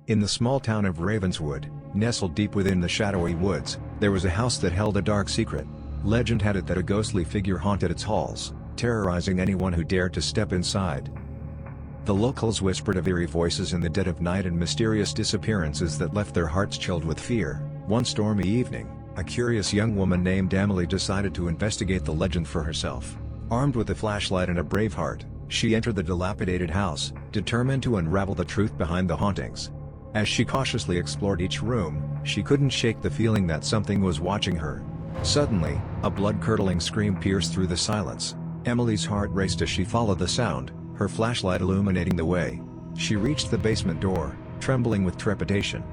In the small town of Ravenswood, nestled deep within the shadowy woods, there was a house that held a dark secret. Legend had it that a ghostly figure haunted its halls, terrorizing anyone who dared to step inside. The locals whispered of eerie voices in the dead of night and mysterious disappearances that left their hearts chilled with fear. One stormy evening, a curious young woman named Emily decided to investigate the legend for herself. Armed with a flashlight and a brave heart, she entered the dilapidated house, determined to unravel the truth behind the hauntings. As she cautiously explored each room, she couldn't shake the feeling that something was watching her. Suddenly, a blood-curdling scream pierced through the silence. Emily's heart raced as she followed the sound, her flashlight illuminating the way. She reached the basement door, trembling with trepidation.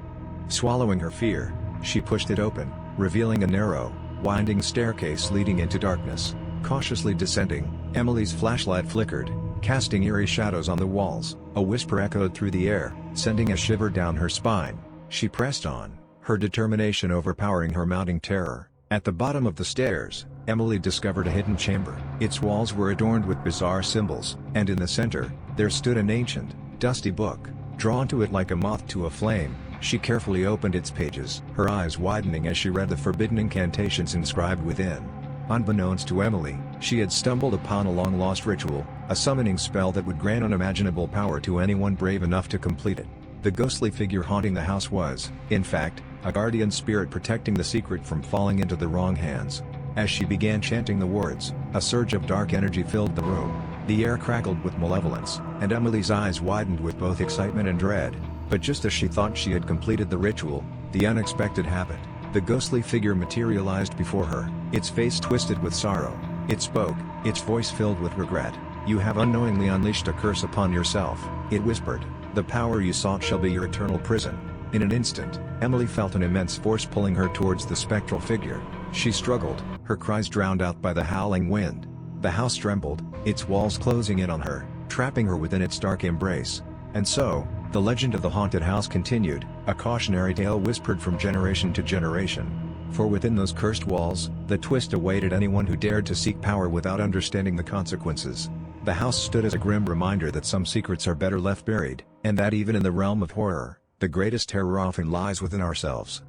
Swallowing her fear, she pushed it open, revealing a narrow, winding staircase leading into darkness. Cautiously descending, Emily's flashlight flickered, casting eerie shadows on the walls. A whisper echoed through the air, sending a shiver down her spine. She pressed on, her determination overpowering her mounting terror. At the bottom of the stairs, Emily discovered a hidden chamber. Its walls were adorned with bizarre symbols, and in the center, there stood an ancient, dusty book. Drawn to it like a moth to a flame, she carefully opened its pages, her eyes widening as she read the forbidden incantations inscribed within. Unbeknownst to Emily, she had stumbled upon a long-lost ritual, a summoning spell that would grant unimaginable power to anyone brave enough to complete it. The ghostly figure haunting the house was, in fact, a guardian spirit protecting the secret from falling into the wrong hands. As she began chanting the words, a surge of dark energy filled the room. The air crackled with malevolence, and Emily's eyes widened with both excitement and dread. But just as she thought she had completed the ritual, the unexpected happened. The ghostly figure materialized before her, its face twisted with sorrow. It spoke, its voice filled with regret. "You have unknowingly unleashed a curse upon yourself," it whispered. "The power you sought shall be your eternal prison." In an instant, Emily felt an immense force pulling her towards the spectral figure. She struggled, her cries drowned out by the howling wind. The house trembled, its walls closing in on her, trapping her within its dark embrace. And so, the legend of the haunted house continued, a cautionary tale whispered from generation to generation. For within those cursed walls, the twist awaited anyone who dared to seek power without understanding the consequences. The house stood as a grim reminder that some secrets are better left buried, and that even in the realm of horror, the greatest terror often lies within ourselves.